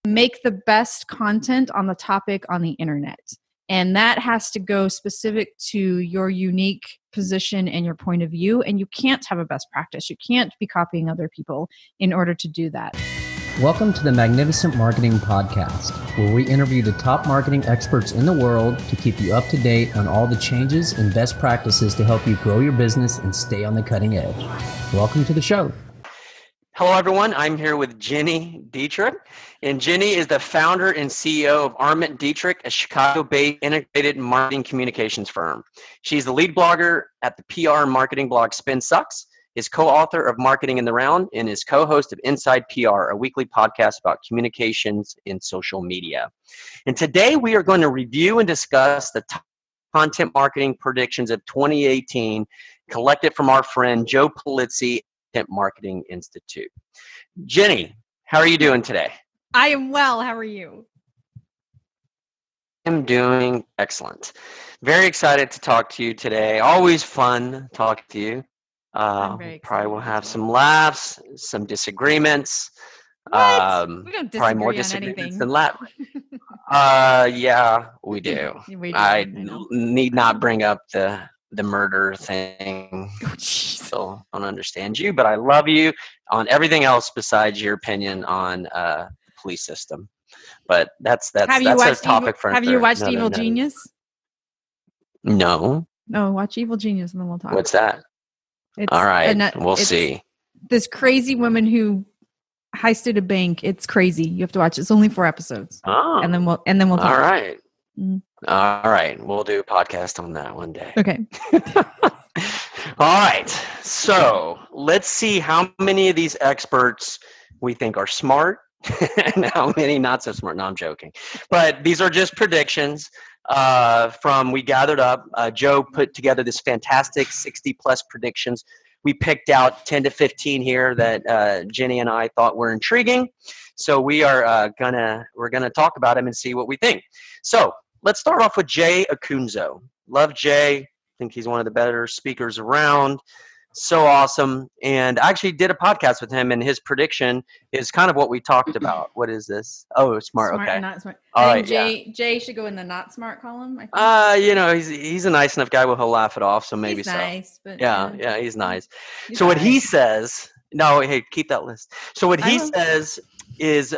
make the best content on the topic on the internet. And that has to go specific to your unique position and your point of view. And you can't have a best practice. You can't be copying other people in order to do that. Welcome to the Magnificent Marketing Podcast, where we interview the top marketing experts in the world to keep you up to date on all the changes and best practices to help you grow your business and stay on the cutting edge. Welcome to the show. Hello, everyone. I'm here with Jenny Dietrich, and Jenny is the founder and CEO of Arment Dietrich, a Chicago-based integrated marketing communications firm. She's the lead blogger at the PR and marketing blog Spin Sucks, is co-author of Marketing in the Round, and is co-host of Inside PR, a weekly podcast about communications in social media. And today we are going to review and discuss the top content marketing predictions of 2018, collected from our friend Joe Pulizzi, Marketing Institute. Jenny, how are you doing today? I am well. How are you? I'm doing excellent. Very excited to talk to you today. Always fun talking to you. Probably we'll have some laughs, some disagreements. What? We don't disagree probably more on disagreements anything. than laughs. Yeah, we do. I need not bring up the murder thing. So I don't understand you, but I love you on everything else besides your opinion on the police system. But that's a topic for. Have you watched Evil Genius? No. No, watch Evil Genius and then we'll talk. What's that? All right, we'll see. This crazy woman who heisted a bank. It's crazy. You have to watch it. It's only 4 episodes. Oh. And then we'll talk. All right. Mm. All right. We'll do a podcast on that one day. Okay. All right. So let's see how many of these experts we think are smart and how many not so smart. No, I'm joking. But these are just predictions we gathered up. Joe put together this fantastic 60 plus predictions. We picked out 10 to 15 here that Jenny and I thought were intriguing. So we're gonna talk about them and see what we think. So let's start off with Jay Acunzo. Love Jay. I think he's one of the better speakers around. So awesome. And I actually did a podcast with him, and his prediction is kind of what we talked about. What is this? Oh, smart. Okay. Not smart. All I right. think Jay should go in the not smart column. I think. He's a nice enough guy. He'll laugh it off. So maybe he's so. Nice, but Yeah, he's nice. He's so what nice. he says? No, hey, keep that list. So what he says is.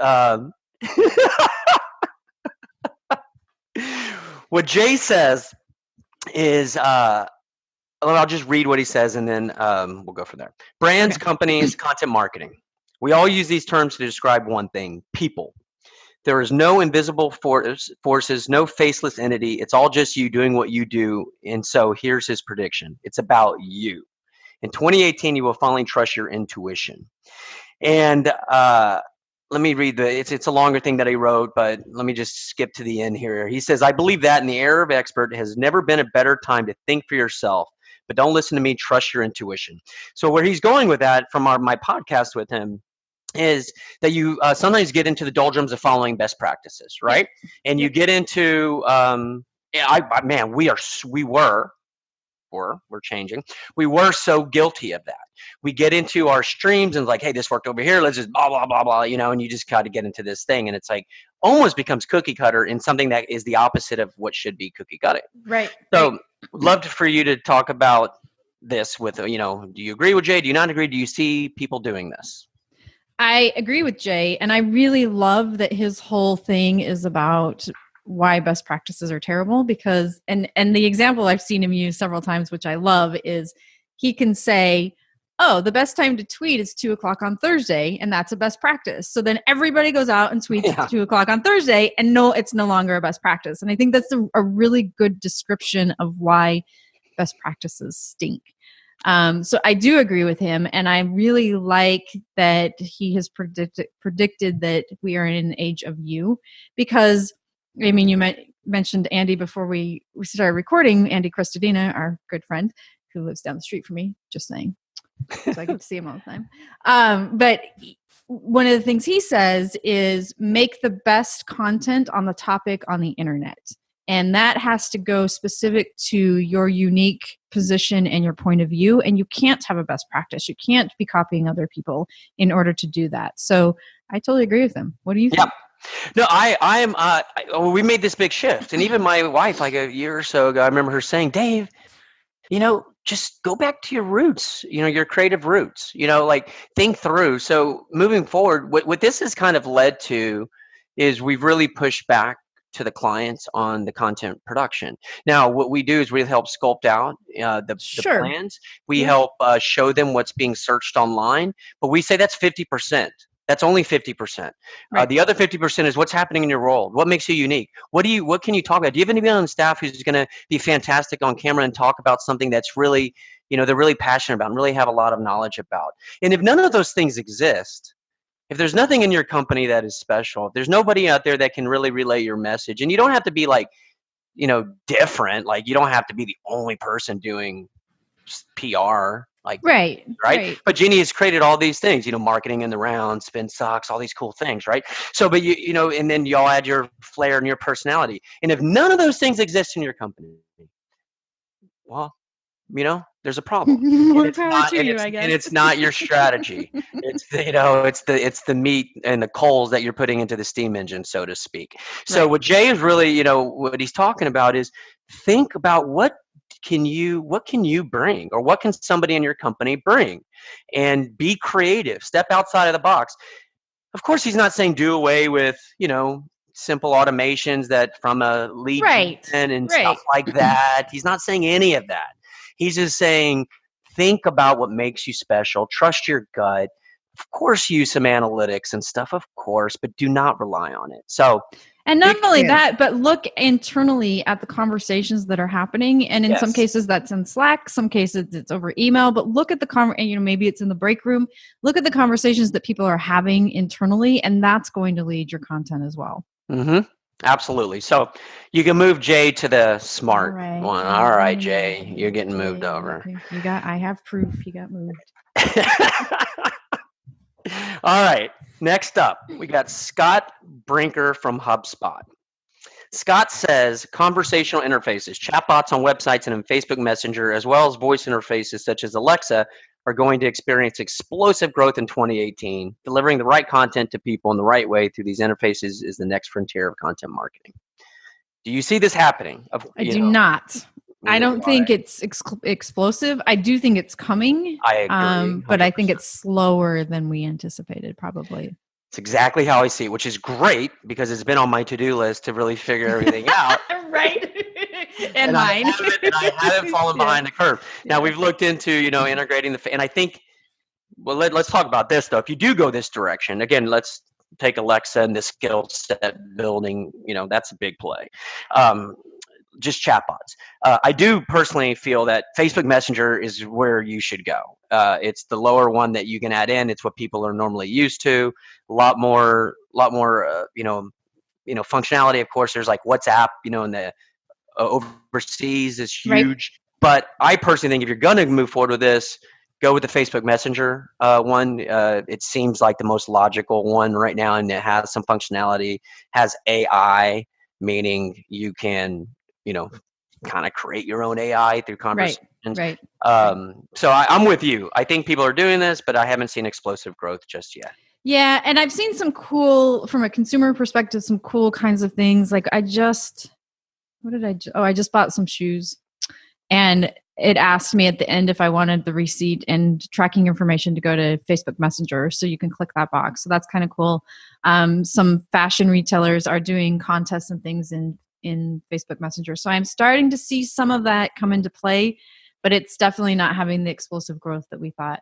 What Jay says is, I'll just read what he says and then we'll go from there. Brands, companies, content marketing. We all use these terms to describe one thing: people. There is no invisible forces, no faceless entity. It's all just you doing what you do. And so here's his prediction. It's about you. In 2018, you will finally trust your intuition. And let me read it's a longer thing that he wrote, but let me just skip to the end here. He says, I believe that in the era of expert has never been a better time to think for yourself, but don't listen to me, trust your intuition. So where he's going with that from my podcast with him is that you sometimes get into the doldrums of following best practices, right? And you get into, we're changing. We were so guilty of that. We get into our streams and like, hey, this worked over here. Let's just blah, blah, blah, blah, and you just kind of get into this thing. And it's like almost becomes cookie cutter in something that is the opposite of what should be cookie cutting. Right. So love for you to talk about this with, do you agree with Jay? Do you not agree? Do you see people doing this? I agree with Jay. And I really love that his whole thing is about why best practices are terrible because, and the example I've seen him use several times, which I love, is he can say, oh, the best time to tweet is 2:00 on Thursday, and that's a best practice. So then everybody goes out and tweets at 2:00 on Thursday, and no, it's no longer a best practice. And I think that's a really good description of why best practices stink. So I do agree with him, and I really like that he has predicted that we are in an age of you, because I mean, you mentioned Andy before we started recording, Andy Cristodina, our good friend who lives down the street from me, just saying. So I get to see him all the time. But one of the things he says is make the best content on the topic on the internet. And that has to go specific to your unique position and your point of view. And you can't have a best practice. You can't be copying other people in order to do that. So I totally agree with him. What do you think? No, we made this big shift. And even my wife, like a year or so ago, I remember her saying, Dave, just go back to your roots, your creative roots, like think through. So moving forward, what this has kind of led to is we've really pushed back to the clients on the content production. Now, what we do is we help sculpt out the Sure. plans. We Yeah. help show them what's being searched online, but we say that's 50%. That's only 50%. Right. The other 50% is what's happening in your role. What makes you unique? What can you talk about? Do you have anybody on staff who's going to be fantastic on camera and talk about something that's really, they're really passionate about and really have a lot of knowledge about? And if none of those things exist, if there's nothing in your company that is special, if there's nobody out there that can really relay your message, and you don't have to be like, different, like you don't have to be the only person doing PR, like Right. But Jeannie has created all these things, marketing in the round, spin socks, all these cool things, right? So, but and then y'all add your flair and your personality. And if none of those things exist in your company, well, there's a problem. More power to you, I guess. And it's not your strategy. It's it's the meat and the coals that you're putting into the steam engine, so to speak. So Right. what Jay is really, what he's talking about is think about what can you bring, or what can somebody in your company bring, and be creative, step outside of the box. Of course, he's not saying do away with, simple automations that from a lead gen and stuff like that. He's not saying any of that. He's just saying, think about what makes you special, trust your gut. Of course, use some analytics and stuff, of course, but do not rely on it. So, and not only that, but look internally at the conversations that are happening. And in some cases that's in Slack, some cases it's over email, but look at the maybe it's in the break room. Look at the conversations that people are having internally, and that's going to lead your content as well. Mm-hmm. Absolutely. So you can move Jay to the smart one. All right, Jay, you're getting moved over. I have proof you got moved. All right. Next up, we got Scott Brinker from HubSpot. Scott says conversational interfaces, chatbots on websites and in Facebook Messenger, as well as voice interfaces such as Alexa, are going to experience explosive growth in 2018. Delivering the right content to people in the right way through these interfaces is the next frontier of content marketing. Do you see this happening? I do not. I don't think it's explosive. I do think it's coming. I agree. But I think it's slower than we anticipated, probably. It's exactly how I see it, which is great because it's been on my to-do list to really figure everything out. Right. and mine. I haven't fallen behind the curve. Now we've looked into, integrating and I think, well, let's talk about this though. If you do go this direction, again, let's take Alexa and the skill set building, that's a big play. Just chatbots. I do personally feel that Facebook Messenger is where you should go. It's the lower one that you can add in. It's what people are normally used to. A lot more, functionality. Of course, there's like WhatsApp, in the overseas is huge. Right. But I personally think if you're going to move forward with this, go with the Facebook Messenger one. It seems like the most logical one right now, and it has some functionality, has AI, meaning you can, kind of create your own AI through conversations. Right. So I'm with you. I think people are doing this, but I haven't seen explosive growth just yet. Yeah. And I've seen some cool, from a consumer perspective, some cool kinds of things. Like I just bought some shoes, and it asked me at the end if I wanted the receipt and tracking information to go to Facebook Messenger. So you can click that box. So that's kind of cool. Some fashion retailers are doing contests and things in Facebook Messenger. So I'm starting to see some of that come into play, but it's definitely not having the explosive growth that we thought.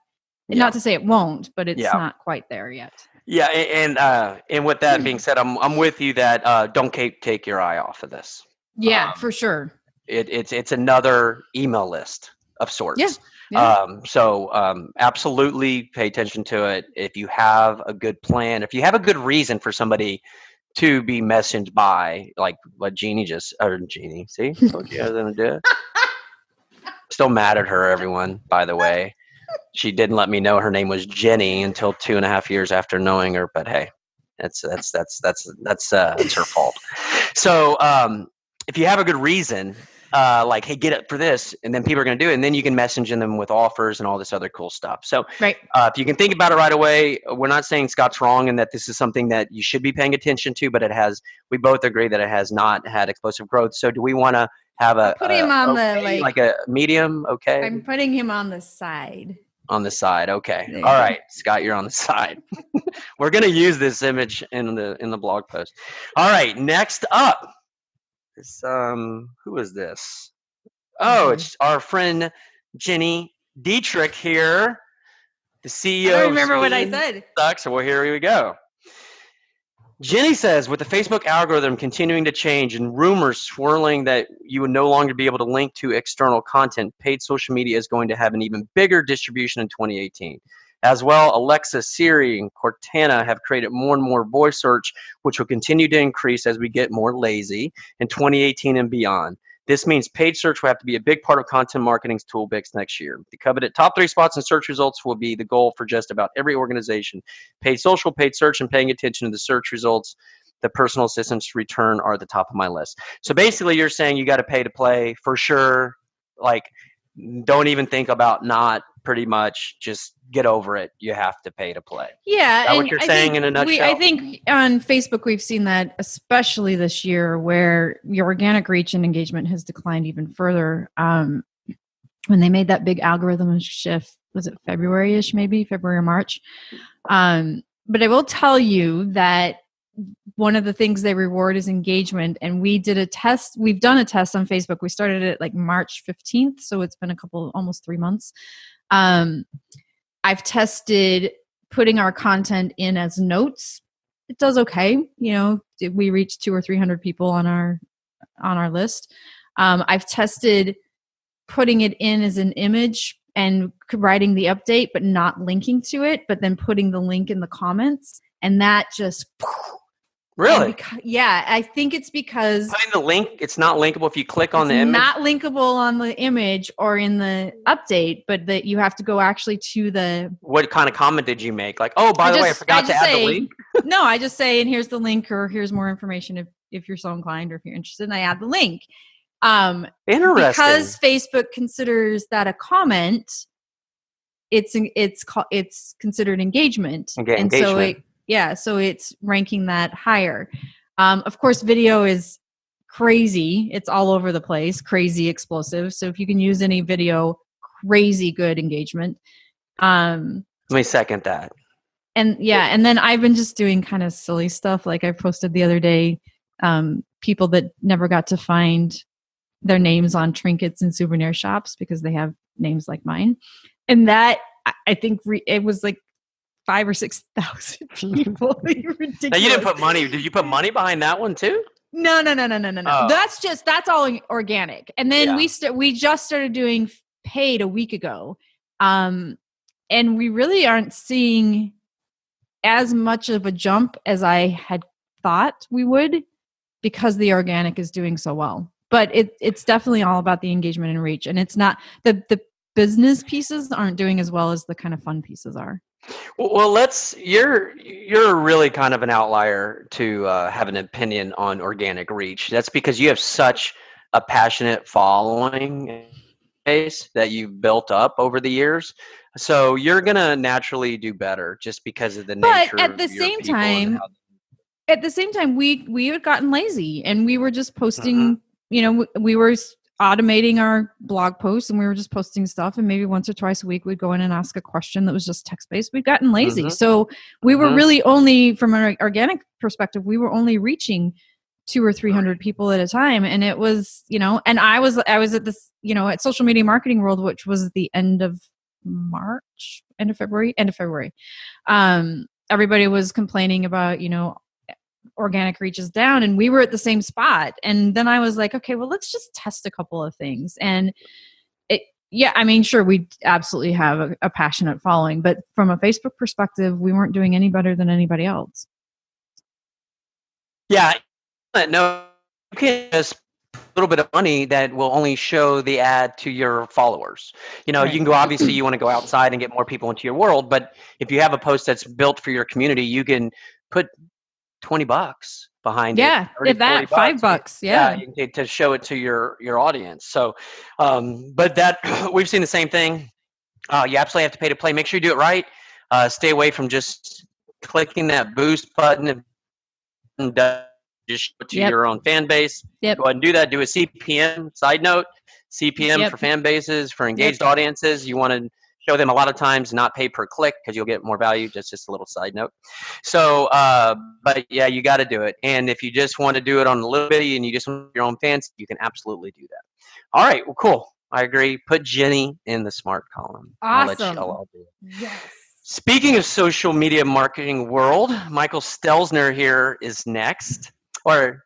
Yeah. Not to say it won't, but it's not quite there yet. Yeah, and with that being said, I'm with you that don't take your eye off of this. Yeah, for sure. It's another email list of sorts. Yeah. So absolutely pay attention to it. If you have a good plan, if you have a good reason for somebody to be messaged by, like what Jeannie, see? Told you I was going to do it. Still mad at her, everyone, by the way. She didn't let me know her name was Jenny until 2.5 years after knowing her, but hey, that's her fault. So if you have a good reason, like, hey, get it for this, and then people are going to do it, and then you can message them with offers and all this other cool stuff. So Right. if you can think about it right away, we're not saying Scott's wrong and that this is something that you should be paying attention to, but we both agree that it has not had explosive growth. So do we want to have I'm putting him on okay, like a medium? Okay. I'm putting him on the side. On the side. Okay. There you All go. right, Scott, you're on the side. We're going to use this image in the blog post. All right, next up is who is this? Oh, it's our friend Jenny Dietrich here, the CEO. I don't remember what I said. So well, here we go. Jenny says, with the Facebook algorithm continuing to change and rumors swirling that you would no longer be able to link to external content, paid social media is going to have an even bigger distribution in 2018. As well, Alexa, Siri, and Cortana have created more and more voice search, which will continue to increase as we get more lazy in 2018 and beyond. This means paid search will have to be a big part of content marketing's toolbox next year. The coveted top 3 spots in search results will be the goal for just about every organization. Paid social, paid search, and paying attention to the search results, the personal assistant's return are at the top of my list. So basically you're saying you got to pay to play for sure. Like, don't even think about not, pretty much just get over it. You have to pay to play. Yeah. Is that what you're saying in a nutshell? I think on Facebook, we've seen that, especially this year, where your organic reach and engagement has declined even further. When they made that big algorithm shift, was it February-ish, maybe February or March? But I will tell you that one of the things they reward is engagement. And we did a test. We've done a test on Facebook. We started it like March 15th. So it's been almost 3 months. I've tested putting our content in as notes. It does okay. You know, we reach 200 or 300 people on our list. I've tested putting it in as an image and writing the update, but not linking to it, but then putting the link in the comments. And that just... Really? Yeah, I think it's because putting the link, it's not linkable if you click on the image. Not linkable on the image or in the update, but that you have to go actually to the. What kind of comment did you make? Like, oh, by the way, I forgot to add the link. No, I just say, and here's the link, or here's more information if you're so inclined, or if you're interested, and I add the link. Interesting. Because Facebook considers that a comment, it's considered engagement, and so it's ranking that higher. Of course, video is crazy. It's all over the place, crazy explosive. So if you can use any video, crazy good engagement. Let me second that. And then I've been just doing kind of silly stuff. Like I posted the other day, people that never got to find their names on trinkets and souvenir shops because they have names like mine. And that, I think it was like 5,000 or 6,000 people. Ridiculous. Now you didn't put money. Did you put money behind that one too? No. Oh. That's all organic. And then we just started doing paid a week ago. And we really aren't seeing as much of a jump as I had thought we would because the organic is doing so well. But it's definitely all about the engagement and reach. And it's not the business pieces aren't doing as well as the kind of fun pieces are. Well, you're really kind of an outlier to have an opinion on organic reach. That's because you have such a passionate following base that you've built up over the years. So you're going to naturally do better just because of the nature of your people. But at the same time, we had gotten lazy and we were just posting, we were automating our blog posts and we were just posting stuff, and maybe once or twice a week we'd go in and ask a question that was just text-based. We've gotten lazy. So we were really only, from an organic perspective, we were only reaching 200 or 300 people at a time. And it was, and I was at this, at Social Media Marketing World, which was the end of February. Everybody was complaining about, organic reach is down, and we were at the same spot. And then I was like, okay, well, let's just test a couple of things. And sure, we absolutely have a passionate following, but from a Facebook perspective, we weren't doing any better than anybody else. Yeah, no, you can just put a little bit of money that will only show the ad to your followers. Right. You can go, obviously you want to go outside and get more people into your world, but if you have a post that's built for your community, you can put $20 behind Yeah, it. 30, if that, 40 $5. Yeah. to show it to your audience. So, but that we've seen the same thing. You absolutely have to pay to play. Make sure you do it right. Stay away from just clicking that boost button and just show it to Yep. your own fan base. Yep. Go ahead and do that. Do a CPM. Side note, CPM Yep. for fan bases, for engaged audiences. You want to show them a lot of times not pay per click because you'll get more value. Just a little side note. So, but yeah, you got to do it. And if you just want to do it on a little bit and you just want your own fans, you can absolutely do that. All right. Well, cool. I agree. Put Jenny in the smart column. Awesome. I'll let y'all do it. Yes. Speaking of social media marketing world, Michael Stelzner here is next. Or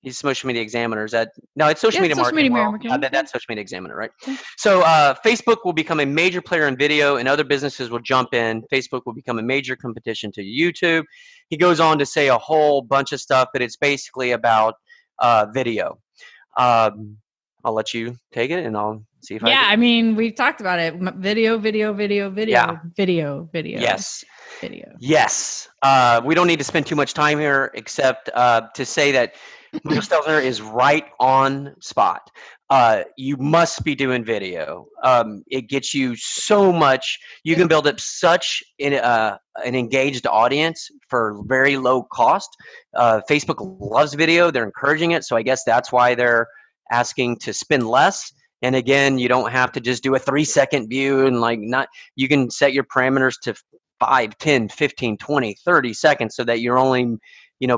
he's Social Media Examiner. It's Social Media Marketing World. That's Social Media Examiner, right? Yeah. So Facebook will become a major player in video, and other businesses will jump in. Facebook will become a major competition to YouTube. He goes on to say a whole bunch of stuff, but it's basically about video. I'll let you take it, and I'll see if I mean, we've talked about it. Video. Yeah. Video. Yes. Video. Yes. We don't need to spend too much time here, except to say that Michael Stelzner is right on spot. You must be doing video. It gets you so much. You can build up such an engaged audience for very low cost. Facebook loves video. They're encouraging it. So I guess that's why they're asking to spend less. And again, you don't have to just do a 3-second view and you can set your parameters to 5, 10, 15, 20, 30 seconds so that you're only,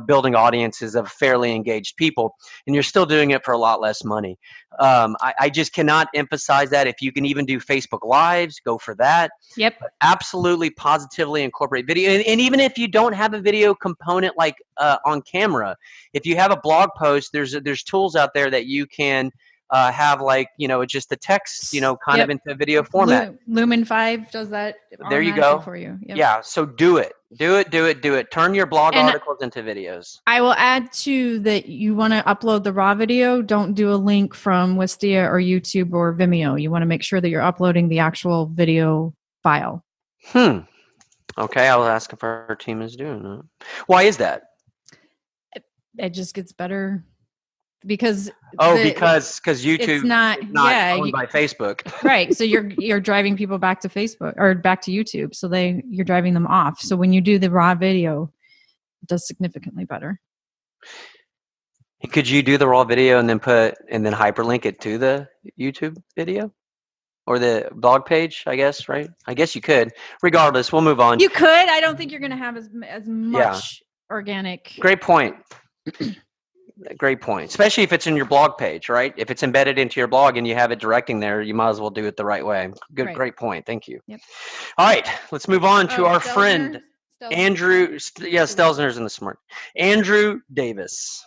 building audiences of fairly engaged people, and you're still doing it for a lot less money. I just cannot emphasize that. If you can even do Facebook Lives, go for that. Yep. But absolutely, positively incorporate video. And even if you don't have a video component on camera, if you have a blog post, there's tools out there that you can have just the text, kind of into video format. Lumen 5 does that. There you go. For you. Yep. Yeah. So do it. Turn your blog articles into videos. I will add to that. You want to upload the raw video. Don't do a link from Wistia or YouTube or Vimeo. You want to make sure that you're uploading the actual video file. Okay. I'll ask if our team is doing that. Why is that? It just gets better. Because YouTube is not owned by Facebook, right? So you're driving people back to Facebook or back to YouTube, so you're driving them off. So when you do the raw video, it does significantly better. Could you do the raw video and then hyperlink it to the YouTube video or the blog page? I guess, right? I guess you could. Regardless, we'll move on. You could. I don't think you're going to have as much organic. Great point. Great point. Especially if it's in your blog page, right? If it's embedded into your blog and you have it directing there, you might as well do it the right way. Good, right. Great point. Thank you. Yep. All right, let's move on to our friend Andrew. Stelzner's in the smart. Andrew Davis.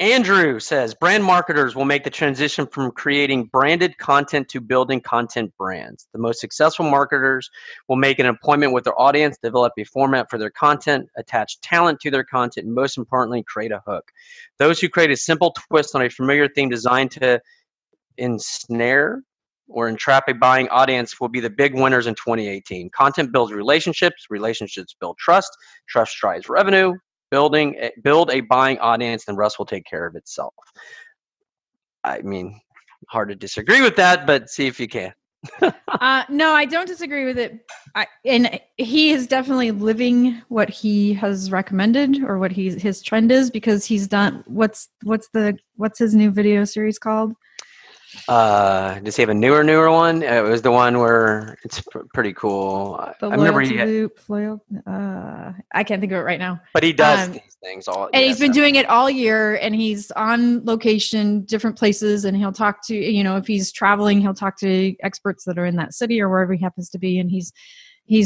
Andrew says, brand marketers will make the transition from creating branded content to building content brands. The most successful marketers will make an appointment with their audience, develop a format for their content, attach talent to their content, and most importantly, create a hook. Those who create a simple twist on a familiar theme designed to ensnare or entrap a buying audience will be the big winners in 2018. Content builds relationships, relationships build trust, trust drives revenue. Build a buying audience, and Russ will take care of itself. I mean, hard to disagree with that, but see if you can. No, I don't disagree with it. And he is definitely living what he has recommended or what his trend is, because he's done what's his new video series called? Does he have a newer one? It was the one where it's pretty cool. The Loyalty Loop. I can't think of it right now. But he does these things all. And he's been doing it all year, and he's on location, different places, and he'll talk to, if he's traveling, he'll talk to experts that are in that city or wherever he happens to be. And he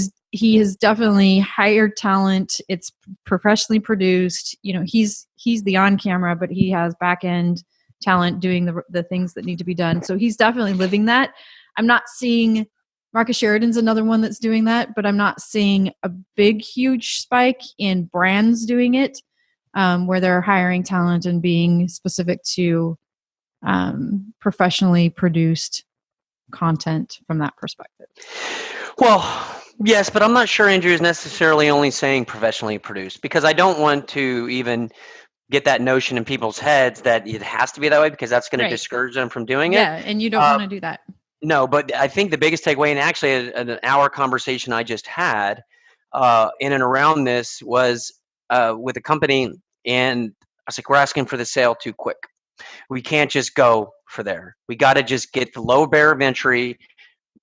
has definitely hired talent. It's professionally produced. He's the on camera, but he has back end talent doing the things that need to be done. So he's definitely living that. I'm not seeing Marcus Sheridan's another one that's doing that, but I'm not seeing a big, huge spike in brands doing it, where they're hiring talent and being specific to professionally produced content from that perspective. Well, Yes, but I'm not sure Andrew is necessarily only saying professionally produced, because I don't want to even get that notion in people's heads that it has to be that way, because that's going to Right. discourage them from doing it. Yeah, and you don't want to do that. No, but I think the biggest takeaway, and actually an hour conversation I just had in and around this was with a company, and I was like, we're asking for the sale too quick. We can't just go for there. We got to just get the low barrier of entry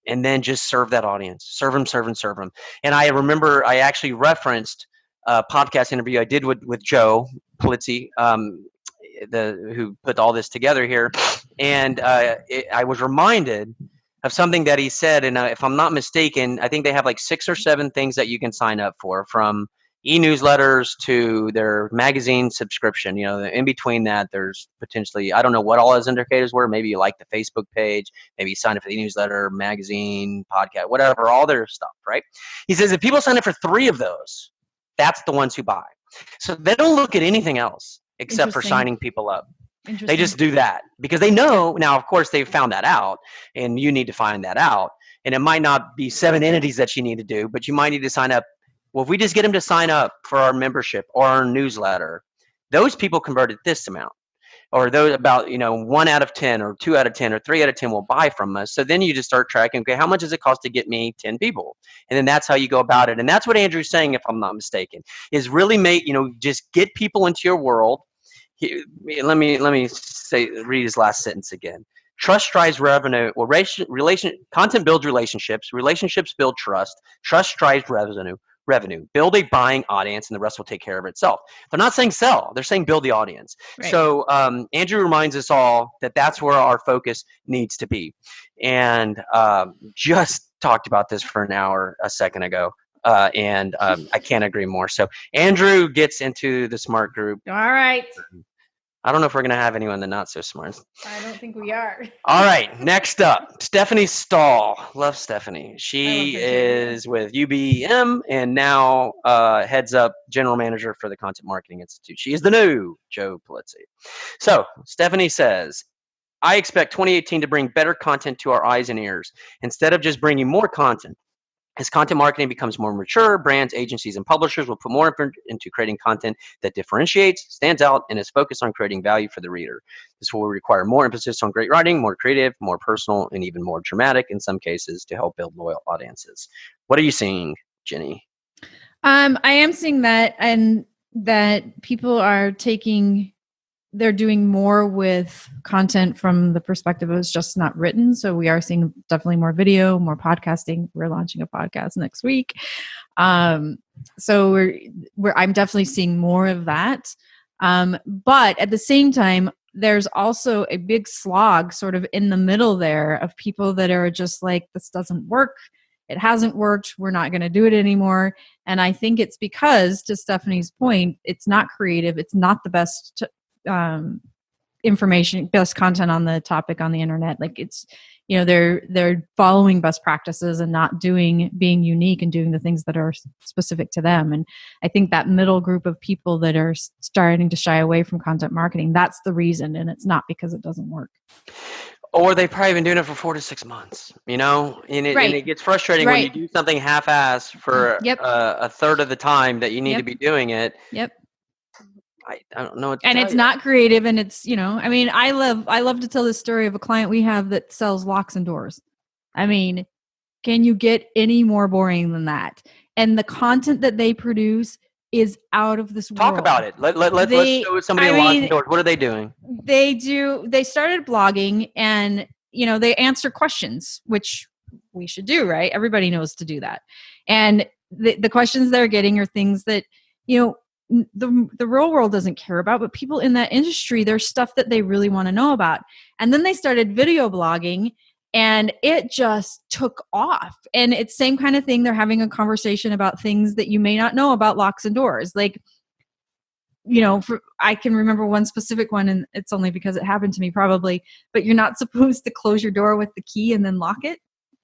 and then just serve that audience. Serve them, serve them, serve them. And I remember I actually referenced a podcast interview I did with Joe Polizzi, who put all this together here. And I was reminded of something that he said. And if I'm not mistaken, I think they have like 6 or 7 things that you can sign up for, from e-newsletters to their magazine subscription. You know, in between that, there's potentially, I don't know what all his indicators were. Maybe you like the Facebook page, maybe you sign up for the e-newsletter, magazine, podcast, whatever, all their stuff, right? He says if people sign up for 3 of those, that's the ones who buy. So they don't look at anything else except for signing people up. They just do that because they know. Now, of course, they've found that out, and you need to find that out. And it might not be 7 entities that you need to do, but you might need to sign up. Well, if we just get them to sign up for our membership or our newsletter, those people converted this amount, or those about 1 out of 10 or 2 out of 10 or 3 out of 10 will buy from us. So then you just start tracking, okay, how much does it cost to get me 10 people? And then that's how you go about it. And that's what Andrew's saying, if I'm not mistaken, is really just get people into your world. Let me read his last sentence again. Trust drives revenue. Well, content builds relationships. Relationships build trust. Trust drives revenue. Build a buying audience, and the rest will take care of itself. They're not saying sell. They're saying build the audience. Right. So Andrew reminds us all that that's where our focus needs to be. And just talked about this for an hour a second ago. And I can't agree more. So Andrew gets into the smart group. All right. I don't know if we're going to have anyone that's not so smart. I don't think we are. All right. Next up, Stephanie Stahl. Love Stephanie. She is with UBM and now heads up general manager for the Content Marketing Institute. She is the new Joe Polizzi. So Stephanie says, I expect 2018 to bring better content to our eyes and ears instead of just bringing more content. As content marketing becomes more mature, brands, agencies, and publishers will put more effort into creating content that differentiates, stands out, and is focused on creating value for the reader. This will require more emphasis on great writing, more creative, more personal, and even more dramatic in some cases to help build loyal audiences. What are you seeing, Jenny? I am seeing that, and that people are they're doing more with content from the perspective of it's just not written. So we are seeing definitely more video, more podcasting. We're launching a podcast next week. So I'm definitely seeing more of that. But at the same time, there's also a big slog sort of in the middle there of people that are just like, this doesn't work. It hasn't worked. We're not going to do it anymore. And I think it's because, to Stephanie's point, it's not creative. It's not the best information, best content on the topic on the internet. Like it's, they're following best practices and not being unique and doing the things that are specific to them. And I think that middle group of people that are starting to shy away from content marketing, that's the reason. And it's not because it doesn't work. Or they've probably been doing it for 4 to 6 months, and it gets frustrating when you do something half-assed for a third of the time that you need to be doing it. Yep. I don't know what to and tell it's you. Not creative, and it's I love to tell this story of a client we have that sells locks and doors. I mean, can you get any more boring than that? And the content that they produce is out of this world. Talk about it. Let's show somebody locks and doors. What are they doing? They started blogging, and they answer questions, which we should do, right? Everybody knows to do that. And the questions they're getting are things that the real world doesn't care about, but people in that industry, there's stuff that they really want to know about. And then they started video blogging, and it just took off. And it's same kind of thing. They're having a conversation about things that you may not know about locks and doors. Like, I can remember one specific one, and it's only because it happened to me probably, but you're not supposed to close your door with the key and then lock it.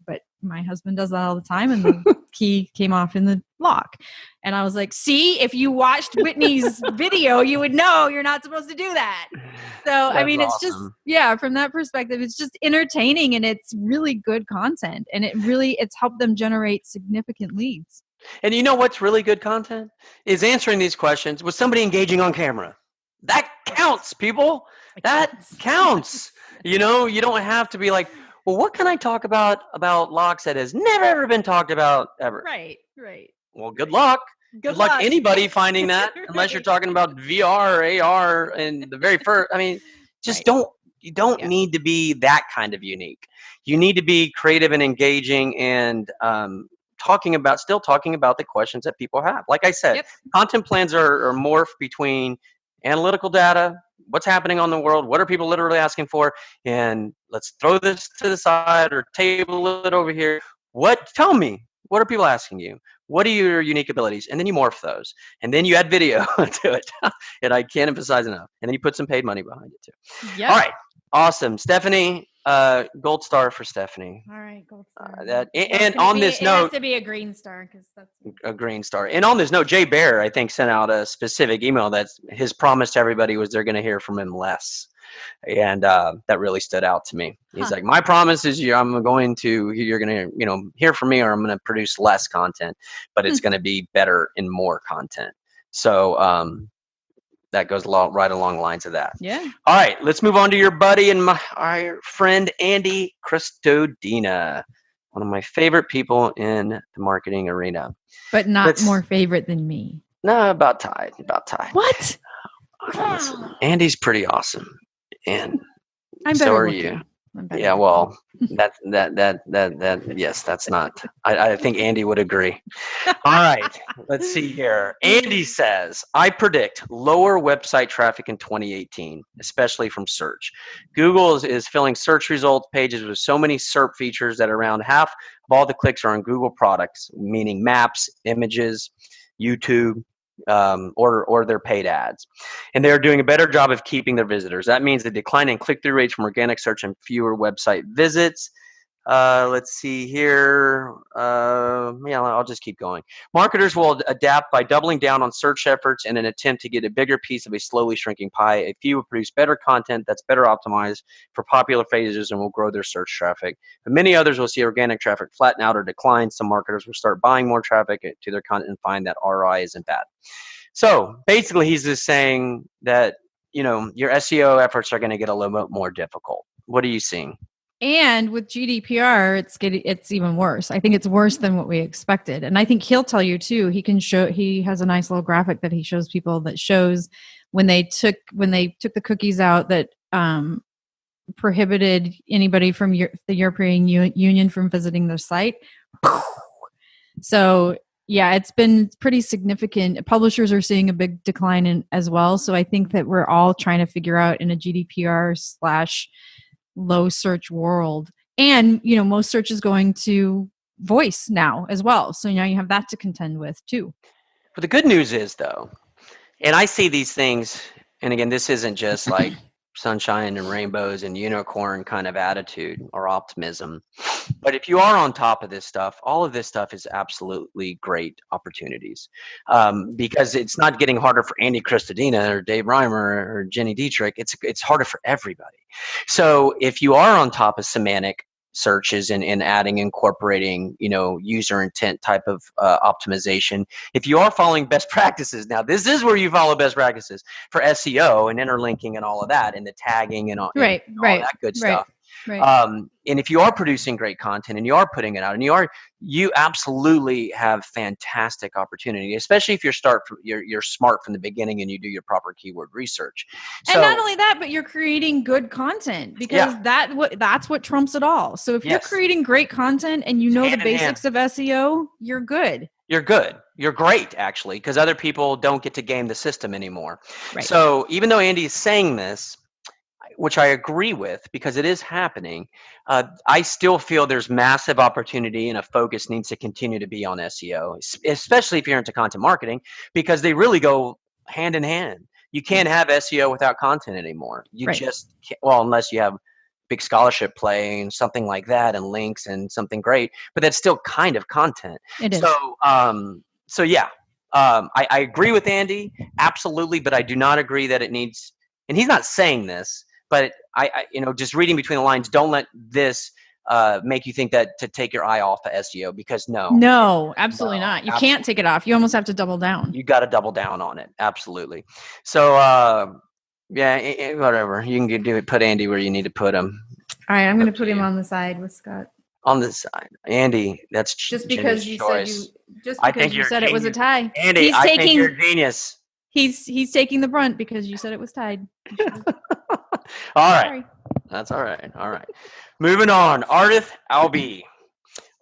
But my husband does that all the time, and the key came off in the lock. And I was like, see, if you watched Whitney's video, you would know you're not supposed to do that. So, I mean, it's just, from that perspective, it's just entertaining and it's really good content. And it's helped them generate significant leads. And you know what's really good content? Is answering these questions with somebody engaging on camera. That counts, people. That counts. You know, you don't have to be like, well, what can I talk about locks that has never ever been talked about ever? Right. Well, good luck. Good luck anybody finding that, unless you're talking about VR or AR and the very first. I mean, just you don't need to be that kind of unique. You need to be creative and engaging and still talking about the questions that people have. Like I said, content plans are morphed between analytical data, what's happening on the world, what are people literally asking for, and let's throw this to the side or table it over here. Tell me, what are people asking you? What are your unique abilities? And then you morph those. And then you add video to it. And I can't emphasize enough. And then you put some paid money behind it too. Yep. All right. Awesome. Stephanie, gold star for Stephanie. All right, gold star. And on this note, it has to be a green star because that's a green star. And on this note, Jay Baer, I think, sent out a specific email that his promise to everybody was they're going to hear from him less, and that really stood out to me. He's like, my promise is you're going to hear from me, or I'm going to produce less content, but it's going to be better and more content. So that goes right along the lines of that. Yeah. All right, let's move on to your buddy and our friend Andy Cristodina, one of my favorite people in the marketing arena. But not more favorite than me. No, about tied. What? Listen, Andy's pretty awesome, and I'm so are looking. you. Yeah, well, yes, that's not. I think Andy would agree. All right, let's see here. Andy says, I predict lower website traffic in 2018, especially from search. Google is filling search results pages with so many SERP features that around half of all the clicks are on Google products, meaning maps, images, YouTube, or their paid ads, and they're doing a better job of keeping their visitors. That means the decline in click-through rates from organic search and fewer website visits. Let's see here. I'll just keep going. Marketers will adapt by doubling down on search efforts in an attempt to get a bigger piece of a slowly shrinking pie. A few will produce better content that's better optimized for popular phases and will grow their search traffic. But many others will see organic traffic flatten out or decline. Some marketers will start buying more traffic to their content and find that ROI isn't bad. So basically, he's just saying that, your SEO efforts are going to get a little bit more difficult. What are you seeing? And with GDPR, it's even worse. I think it's worse than what we expected. And I think he'll tell you too. He has a nice little graphic that he shows people that shows when they took the cookies out that prohibited anybody from the European Union from visiting their site. So yeah, it's been pretty significant. Publishers are seeing a big decline as well. So I think that we're all trying to figure out in a GDPR / low search world. And, most search is going to voice now as well. So now you have that to contend with too. But the good news is though, and I see these things, and again, this isn't just like sunshine and rainbows and unicorn kind of attitude or optimism. But if you are on top of this stuff, all of this stuff is absolutely great opportunities, because it's not getting harder for Andy Cristodina or Dave Reimer or Jenny Dietrich. It's harder for everybody. So if you are on top of semantic searches and incorporating, user intent type of optimization, if you are following best practices, now this is where you follow best practices for SEO and interlinking and all of that and the tagging and all that good stuff. Right. And if you are producing great content and you are putting it out, and you absolutely have fantastic opportunity, especially if you're smart from the beginning and you do your proper keyword research. And not only that, but you're creating good content, because that's what trumps it all. So if you're creating great content and you know the basics of SEO, you're good. You're good. You're great, actually, because other people don't get to game the system anymore. Right. So even though Andy is saying this, which I agree with because it is happening, I still feel there's massive opportunity and a focus needs to continue to be on SEO, especially if you're into content marketing, because they really go hand in hand. You can't have SEO without content anymore. You just can't, unless you have big scholarship play and something like that, and links and something great, but that's still kind of content. It is. So yeah, I agree with Andy, absolutely, but I do not agree that it needs, and he's not saying this, but I just reading between the lines, don't let this make you think that to take your eye off of SEO, because no, absolutely not. You can't take it off. You almost have to double down. You got to double down on it. Absolutely. So, yeah, whatever. You can do it. Put Andy where you need to put him. All right, I'm going to put him on the side with Scott. On the side, Andy. That's just because you choice. said it was a tie. Andy, I think you're a genius. He's taking the brunt because you said it was tied. All right. Sorry. That's all right. All right. Moving on. Ardith Albi.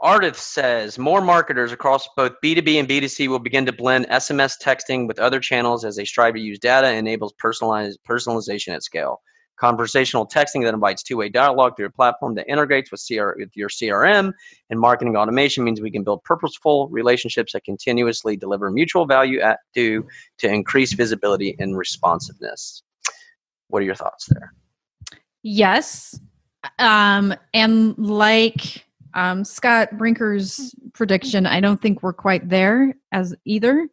Ardith says more marketers across both B2B and B2C will begin to blend SMS texting with other channels as they strive to use data and enables personalization at scale. Conversational texting that invites two-way dialogue through a platform that integrates with your CRM, and marketing automation means we can build purposeful relationships that continuously deliver mutual value to increase visibility and responsiveness. What are your thoughts there? Yes. And like Scott Brinker's prediction, I don't think we're quite there as either.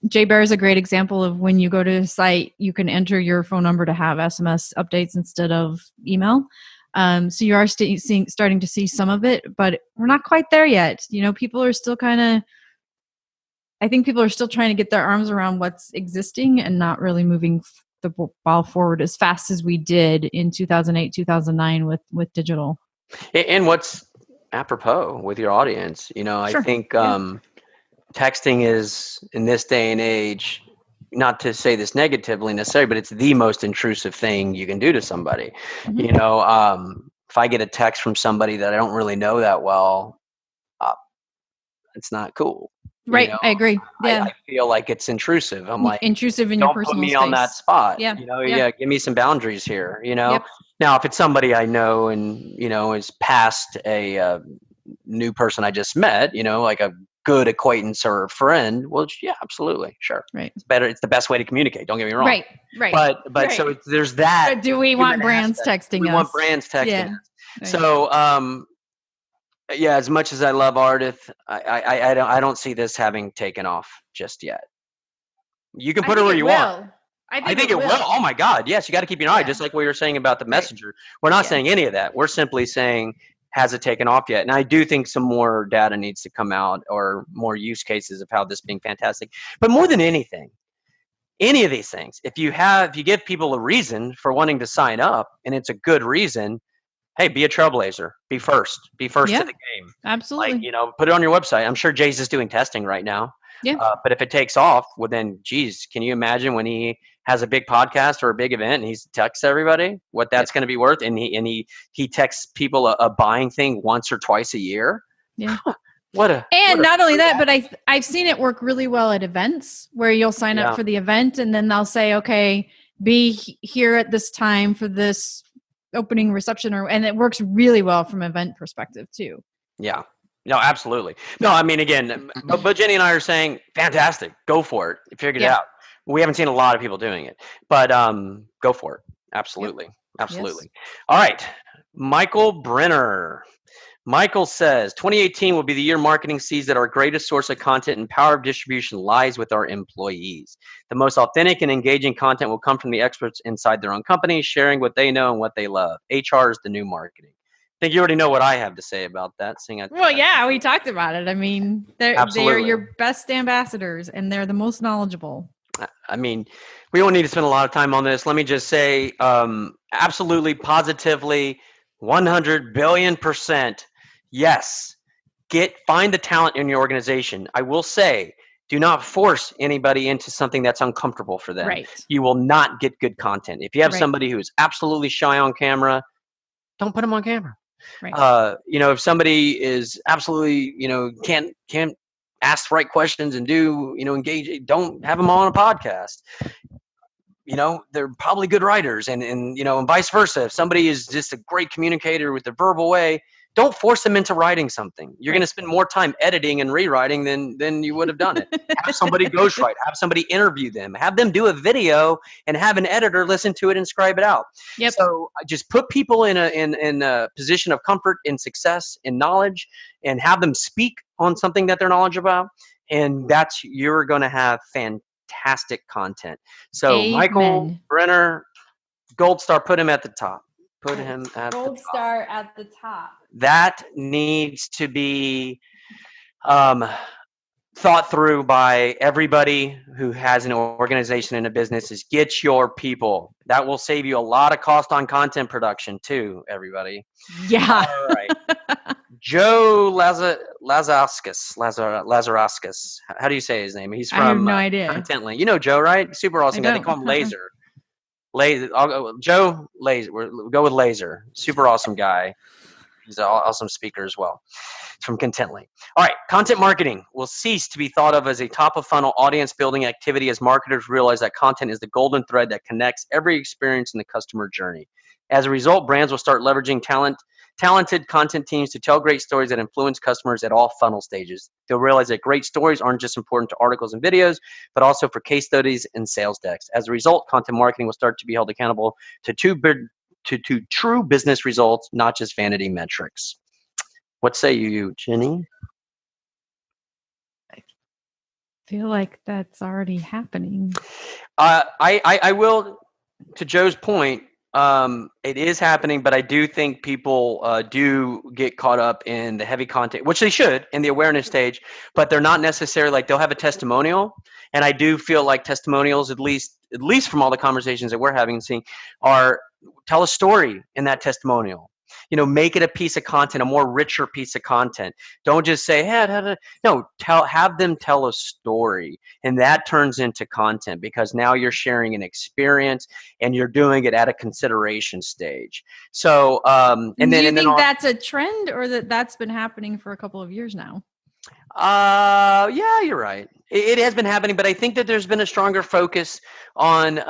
Jay Bear is a great example of when you go to a site, you can enter your phone number to have SMS updates instead of email. So you are starting to see some of it, but we're not quite there yet. People are still I think people are still trying to get their arms around what's existing and not really moving the ball forward as fast as we did in 2008, 2009 with digital. And what's apropos with your audience, sure. I think texting is, in this day and age, not to say this negatively necessarily, but it's the most intrusive thing you can do to somebody. Mm-hmm. If I get a text from somebody that I don't really know that well, it's not cool. Right, I agree. Yeah, I feel like it's intrusive. I'm like, intrusive in your personal space. Don't put me on that spot. Yeah, yeah. Give me some boundaries here. Yep. Now, if it's somebody I know and is past a new person I just met, like a good acquaintance or friend, well, yeah, absolutely, sure. Right. It's better. It's the best way to communicate. Don't get me wrong. Right. But right. So there's that. But do we want brands texting us? We want brands texting us. Right. So, yeah, as much as I love Ardith, I don't see this having taken off just yet. You can put it where you want. I think it will. Oh my God, yes, you got to keep your eye, just like we were saying about the messenger. We're not saying any of that. We're simply saying, has it taken off yet? And I do think some more data needs to come out, or more use cases of how this being fantastic. But more than anything, any of these things, if you give people a reason for wanting to sign up, and it's a good reason, hey, be a trailblazer. Be first to the game. Absolutely. Put it on your website. I'm sure Jay's is doing testing right now. Yeah. But if it takes off, well then, geez, can you imagine when he has a big podcast or a big event and he texts everybody what that's going to be worth, and he texts people a buying thing once or twice a year? Yeah. Not only that, but I've seen it work really well at events where you'll sign up for the event and then they'll say, okay, be here at this time for this opening reception, and it works really well from an event perspective too. Yeah. No, absolutely. No, I mean, again, but Jenny and I are saying, fantastic, go for it. Figure it out. We haven't seen a lot of people doing it, but go for it. Absolutely. Yep. Absolutely. Yes. All right. Michael Brenner. Michael says, 2018 will be the year marketing sees that our greatest source of content and power of distribution lies with our employees. The most authentic and engaging content will come from the experts inside their own companies, sharing what they know and what they love. HR is the new marketing. I think you already know what I have to say about that. We talked about it. I mean, they are your best ambassadors, and they're the most knowledgeable. I mean, we don't need to spend a lot of time on this. Let me just say, absolutely, positively, 100 billion%. Yes, find the talent in your organization. I will say, do not force anybody into something that's uncomfortable for them. Right. You will not get good content. If you have somebody who is absolutely shy on camera, don't put them on camera. Right. If somebody is absolutely, can't ask the right questions and engage, don't have them on a podcast. They're probably good writers, and vice versa. If somebody is just a great communicator with a verbal way, don't force them into writing something. You're going to spend more time editing and rewriting than you would have done it. Have somebody ghostwrite, have somebody interview them, have them do a video and have an editor listen to it and scribe it out. Yep. So just put people in a position of comfort, in success, in knowledge, and have them speak on something that they're knowledgeable about. And you're going to have fantastic content. So Amen. Michael Brenner, gold star, put him at the top. Put him at Gold the top. star at the top. That needs to be thought through by everybody who has an organization and a business, is get your people. That will save you a lot of cost on content production too, everybody. Yeah. All right. Joe Lazauskas. How do you say his name? He's from I have no idea. Contently. You know Joe, right? Super awesome guy. They call him Laser. Joe Laser. We'll go with Laser. Super awesome guy. He's an awesome speaker as well. From Contently. All right. Content marketing will cease to be thought of as a top of funnel audience building activity as marketers realize that content is the golden thread that connects every experience in the customer journey. As a result, brands will start leveraging talented content teams to tell great stories that influence customers at all funnel stages. They'll realize that great stories aren't just important to articles and videos, but also for case studies and sales decks. As a result, content marketing will start to be held accountable to true business results, not just vanity metrics. What say you, Jenny? I feel like that's already happening. I will, to Joe's point, it is happening, but I do think people do get caught up in the heavy content, which they should in the awareness stage, but they're not necessarily like, they'll have a testimonial. And I do feel like testimonials, at least from all the conversations that we're having and seeing, are tell a story in that testimonial. Make it a piece of content, a more richer piece of content. Don't just say, hey, no, have them tell a story. And that turns into content because now you're sharing an experience and you're doing it at a consideration stage. So, do you think that's a trend, or that's been happening for a couple of years now? Yeah, you're right. It has been happening, but I think that there's been a stronger focus on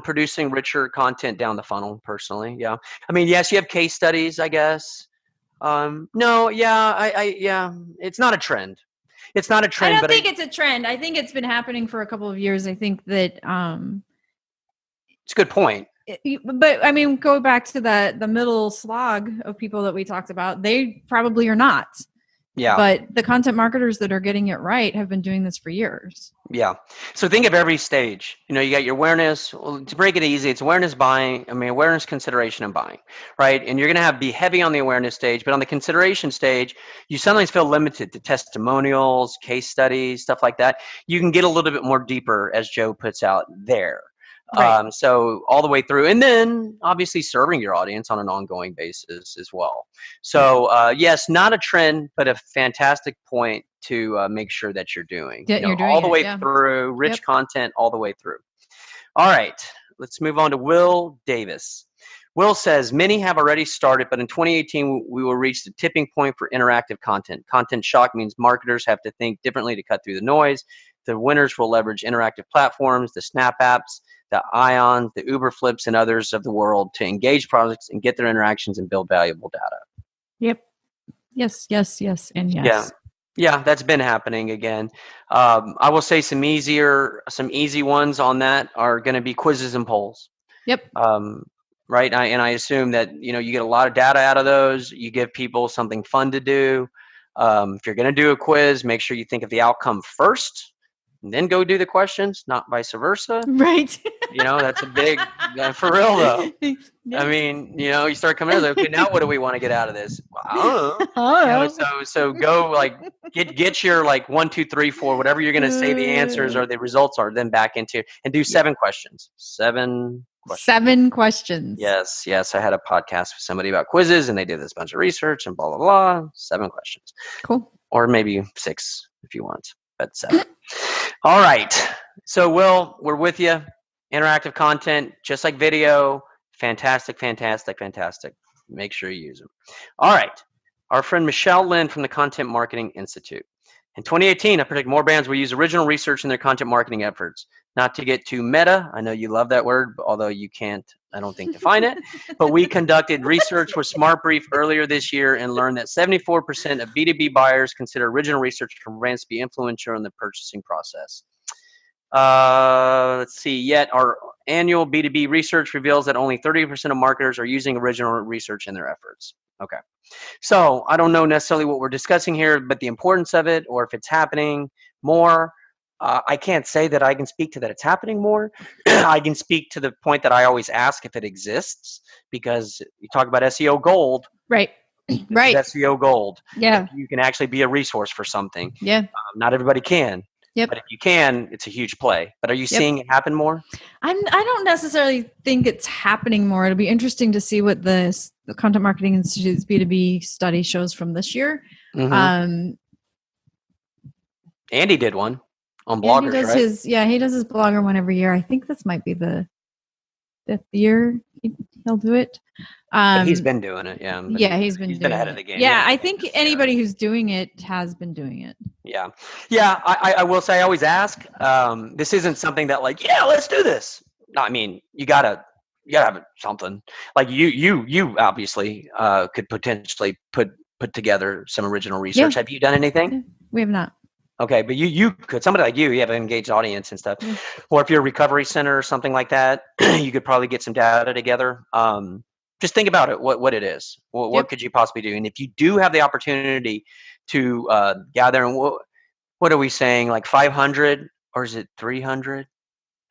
producing richer content down the funnel, personally. Yeah. I mean, yes, you have case studies, I guess. No, yeah, yeah, it's not a trend. It's not a trend. I don't think it's a trend. I think it's been happening for a couple of years. I think that it's a good point. But I mean, go back to the middle slog of people that we talked about. They probably are not. Yeah. But the content marketers that are getting it right have been doing this for years. Yeah. So think of every stage. You got your awareness. Well, to break it easy, it's awareness, buying. Awareness, consideration, and buying, right? And you're going to be heavy on the awareness stage, but on the consideration stage, you sometimes feel limited to testimonials, case studies, stuff like that. You can get a little bit more deeper, as Joe puts out there. Right. So all the way through, and then obviously serving your audience on an ongoing basis as well. So yes, not a trend, but a fantastic point to make sure that you're doing. You're doing all the way yeah. through, rich content all the way through. All right, let's move on to Will Davis. Will says, many have already started, but in 2018, we will reach the tipping point for interactive content. Content shock means marketers have to think differently to cut through the noise. The winners will leverage interactive platforms, the Snap apps, the Ions, the Uber Flips, and others of the world to engage products and get their interactions and build valuable data. Yep. Yes, and yes. Yeah, that's been happening again. I will say some easy ones on that are going to be quizzes and polls. Yep. Right. And I assume that, you get a lot of data out of those. You give people something fun to do. If you're going to do a quiz, make sure you think of the outcome first and then go do the questions, not vice versa. Right. That's a big, for real though. Yeah. I mean, you start coming out, okay, now what do we want to get out of this? I don't know. So go get your 1, 2, 3, 4, whatever you're going to say the answers or the results are, then back into and do 7 questions. 7 questions. 7 questions. Yes. I had a podcast with somebody about quizzes and they did this bunch of research and blah, blah, blah. 7 questions. Cool. Or maybe 6 if you want, but 7. All right. So Will, we're with you. Interactive content, just like video. Fantastic. Make sure you use them. All right. Our friend Michelle Lynn from the Content Marketing Institute. In 2018, I predict more brands will use original research in their content marketing efforts. Not to get too meta. I know you love that word, although you can't I don't think define it, but we conducted research with SmartBrief earlier this year and learned that 74% of B2B buyers consider original research from brands to be influential in the purchasing process. Let's see. Yet our annual B2B research reveals that only 30% of marketers are using original research in their efforts. Okay. So I don't know necessarily what we're discussing here, but the importance of it, or if it's happening more. I can't say that I can speak to that it's happening more. I can speak to the point that I always ask if it exists, because you talk about SEO gold. Right. This Right. is SEO gold. Yeah. You can actually be a resource for something. Yeah. Not everybody can. Yep. But if you can, it's a huge play. But are you seeing it happen more? I don't necessarily think it's happening more. It'll be interesting to see what the Content Marketing Institute's B2B study shows from this year. Mm-hmm. Andy did one on Andy Bloggers, does right? he does his Blogger one every year. I think this might be the 5th year he'll do it. But he's been doing it, yeah. Yeah, he's been ahead of the game. Yeah, I think anybody who's doing it has been doing it. Yeah. I will say, I always ask. This isn't something that like, yeah, let's do this. No, I mean, you gotta have something. Like you obviously could potentially put together some original research. Yeah. Have you done anything? We have not. Okay, but you could, somebody like you have an engaged audience and stuff. Yeah. Or if you're a recovery center or something like that, you could probably get some data together. Just think about it, what it is. What could you possibly do? And if you do have the opportunity to gather, and what are we saying, like 500 or is it 300?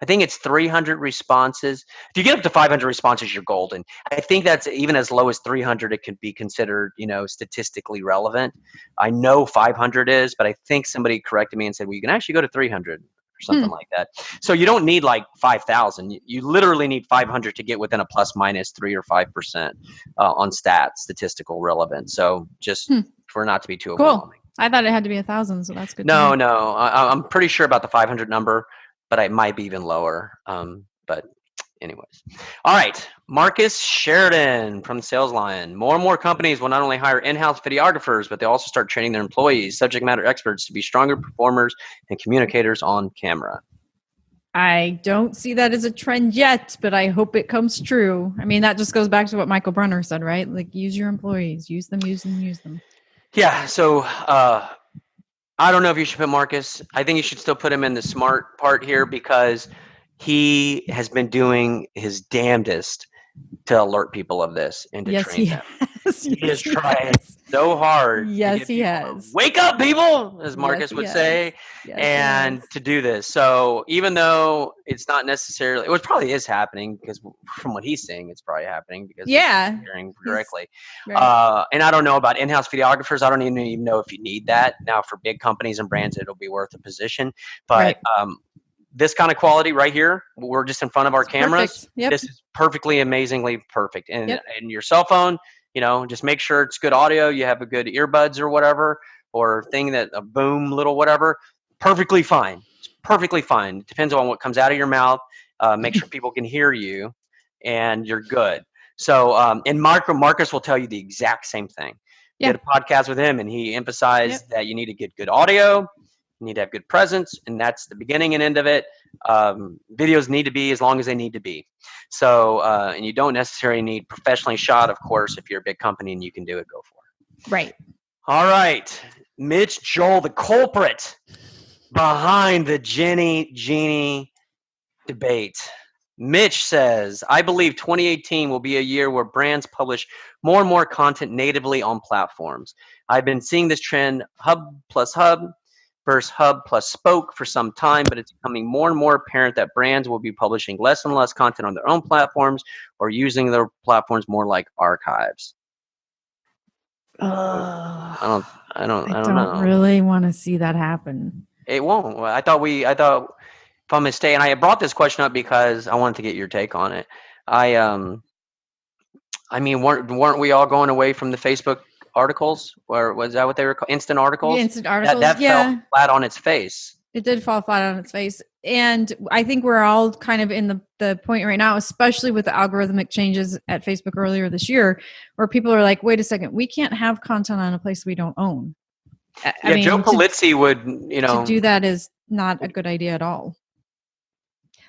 I think it's 300 responses. If you get up to 500 responses, you're golden. I think that's even as low as 300, it could be considered, statistically relevant. I know 500 is, but I think somebody corrected me and said, well, you can actually go to 300 or something like that. So you don't need like 5,000. You literally need 500 to get within a plus minus 3 or 5% on stats, statistical relevance. So just for not to be too overwhelming. I thought it had to be 1,000, so that's good. No, I'm pretty sure about the 500 number. But it might be even lower. But anyways. All right. Marcus Sheridan from Sales Lion. More and more companies will not only hire in-house videographers, but they also start training their employees, subject matter experts, to be stronger performers and communicators on camera. I don't see that as a trend yet, but I hope it comes true. I mean, that just goes back to what Michael Brunner said, right? Like, use your employees. Use them. Yeah. So I don't know if you should put Marcus. I think you should still put him in the smart part here, because he has been doing his damnedest to alert people of this and to train them. He has tried so hard. Yes, he has. Wake up, people, as Marcus would say, and to do this. So even though it's not necessarily, it probably is happening, because from what he's saying, it's probably happening because he's hearing directly. Right. And I don't know about in-house videographers. I don't even know if you need that. Now, for big companies and brands, it'll be worth a position. But this kind of quality right here, we're just in front of our cameras. Yep. This is perfectly, amazingly perfect. And your cell phone, just make sure it's good audio. You have a good earbuds or whatever, or thing that a boom, little whatever. Perfectly fine. It's perfectly fine. It depends on what comes out of your mouth. Make sure people can hear you, and you're good. So, and Marcus will tell you the exact same thing. Did a podcast with him, and he emphasized that you need to get good audio. You need to have good presence, and that's the beginning and end of it. Videos need to be as long as they need to be. So, and you don't necessarily need professionally shot, of course. If you're a big company and you can do it, go for it. Right. All right. Mitch Joel, the culprit behind the Jeannie debate. Mitch says, I believe 2018 will be a year where brands publish more and more content natively on platforms. I've been seeing this trend, hub plus hub versus hub plus spoke, for some time, but it's becoming more and more apparent that brands will be publishing less and less content on their own platforms, or using their platforms more like archives. I don't know. Really want to see that happen. It won't. I thought if I'm mistaken, I brought this question up because I wanted to get your take on it. I mean, weren't we all going away from the Facebook articles, or was that what they were called? Instant articles? Yeah, instant articles. That fell flat on its face. It did fall flat on its face. And I think we're all kind of in the point right now, especially with the algorithmic changes at Facebook earlier this year, where people are like, wait a second, we can't have content on a place we don't own. I mean, Joe Pulizzi would, to do that is not a good idea at all.